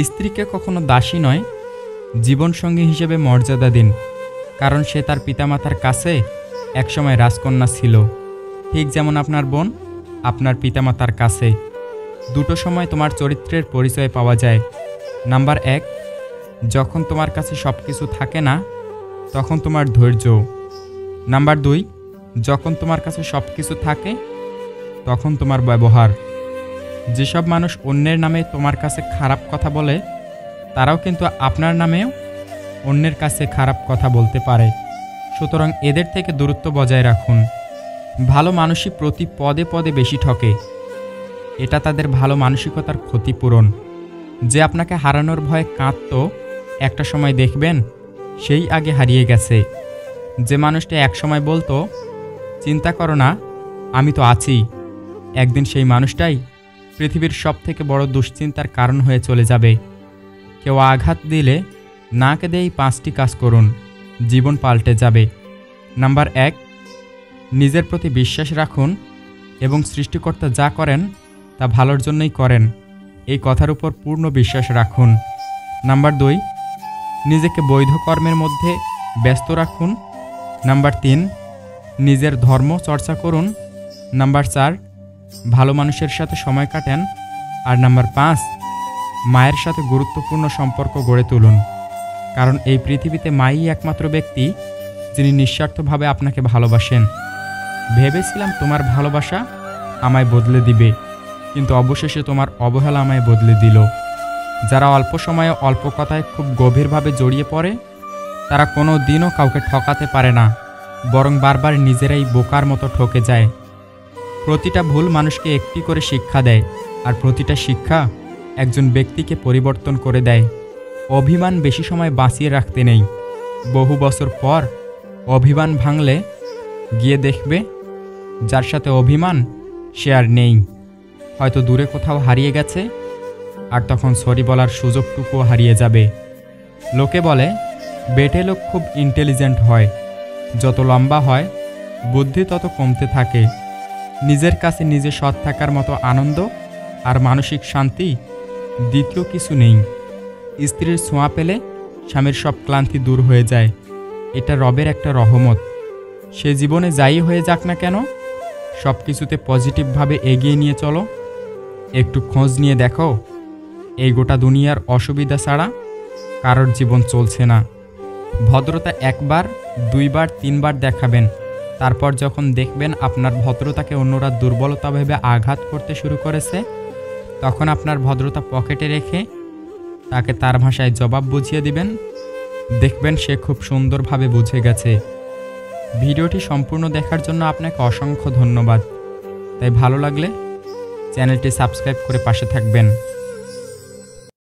স্ত্রীকে কখনো দাসী নয়, জীবনসঙ্গী হিসেবে মর্যাদা দিন, কারণ সে তার পিতামাতার কাছে একসময় রাজকন্যা ছিল, ঠিক যেমন আপনার বোন আপনার পিতামাতার কাছে। দুটো সময় তোমার চরিত্রের পরিচয় পাওয়া যায়। নাম্বার 1, যখন তোমার কাছে সব কিছু থাকে না তখন তোমার ধৈর্য। নাম্বার 2, যখন তোমার কাছে সব কিছু থাকে তখন তোমার ব্যবহার। যেসব মানুষ অন্যের নামে তোমার কাছে খারাপ কথা বলে, তারাও কিন্তু আপনার নামেও অন্যের কাছে খারাপ কথা বলতে পারে। সুতরাং এদের থেকে দূরত্ব বজায় রাখুন। ভালো মানুষই প্রতি পদে পদে বেশি ঠকে, এটা তাদের ভালো মানসিকতার ক্ষতিপূরণ। যে আপনাকে হারানোর ভয়ে কাঁদত, একটা সময় দেখবেন সেই আগে হারিয়ে গেছে। যে মানুষটা একসময় বলতো চিন্তা করো না, আমি তো আছি, একদিন সেই মানুষটাই পৃথিবীর সবথেকে বড় দুশ্চিন্তার কারণ হয়ে চলে যাবে। কেউ আঘাত দিলে না কেঁদেই 5টি কাজ করুন, জীবন পাল্টে যাবে। নাম্বার 1, নিজের প্রতি বিশ্বাস রাখুন এবং সৃষ্টিকর্তা যা করেন তা ভালোর জন্যই করেন, এই কথার উপর পূর্ণ বিশ্বাস রাখুন। নাম্বার 2, নিজেকে বৈধ কর্মের মধ্যে ব্যস্ত রাখুন। নাম্বার 3, নিজের ধর্ম চর্চা করুন। নাম্বার 4, ভালো মানুষের সাথে সময় কাটান। আর নাম্বার 5, মায়ের সাথে গুরুত্বপূর্ণ সম্পর্ক গড়ে তুলুন, কারণ এই পৃথিবীতে মাই একমাত্র ব্যক্তি যিনি নিঃস্বার্থভাবে আপনাকে ভালোবাসেন। ভেবেছিলাম তোমার ভালোবাসা আমায় বদলে দিবে, কিন্তু অবশেষে তোমার অবহেলা আমায় বদলে দিল। যারা অল্প সময়ে অল্প কথায় খুব গভীরভাবে জড়িয়ে পড়ে, তারা কোনো দিনও কাউকে ঠকাতে পারে না, বরং বারবার নিজেরাই বোকার মতো ঠকে যায়। প্রতিটা ভুল মানুষকে একটি করে শিক্ষা দেয়, আর প্রতিটা শিক্ষা একজন ব্যক্তিকে পরিবর্তন করে দেয়। অভিমান বেশি সময় বাঁচিয়ে রাখতে নেই। বহু বছর পর অভিমান ভাঙলে গিয়ে দেখবে যার সাথে অভিমান সে আর নেই, হয়তো দূরে কোথাও হারিয়ে গেছে, আর তখন সরি বলার সুযোগটুকুও হারিয়ে যাবে। লোকে বলে বেটে লোক খুব ইন্টেলিজেন্ট হয়, যত লম্বা হয় বুদ্ধি তত কমতে থাকে। নিজের কাছে নিজে সৎ থাকার মতো আনন্দ আর মানসিক শান্তি দ্বিতীয় কিছু নেই। স্ত্রীর ছোঁয়া পেলে স্বামীর সব ক্লান্তি দূর হয়ে যায়, এটা রবের একটা রহমত। সে জীবনে যাই হয়ে যাক না কেন, সব কিছুতে পজিটিভভাবে এগিয়ে নিয়ে চলো। একটু খোঁজ নিয়ে দেখো, এই গোটা দুনিয়ার অসুবিধা ছাড়া কারোর জীবন চলছে না। ভদ্রতা 1 বার, 2 বার, 3 বার দেখাবেন, তারপর যখন দেখবেন আপনার ভদ্রতাকে অন্যরা দুর্বলতা ভেবে আঘাত করতে শুরু করেছে, তখন আপনার ভদ্রতা পকেটে রেখে তাকে তার ভাষায় জবাব বুঝিয়ে দিবেন। দেখবেন সে খুব সুন্দরভাবে বুঝে গেছে। ভিডিওটি সম্পূর্ণ দেখার জন্য আপনাকে অসংখ্য ধন্যবাদ। তাই ভালো লাগলে চ্যানেলটি সাবস্ক্রাইব করে পাশে থাকবেন।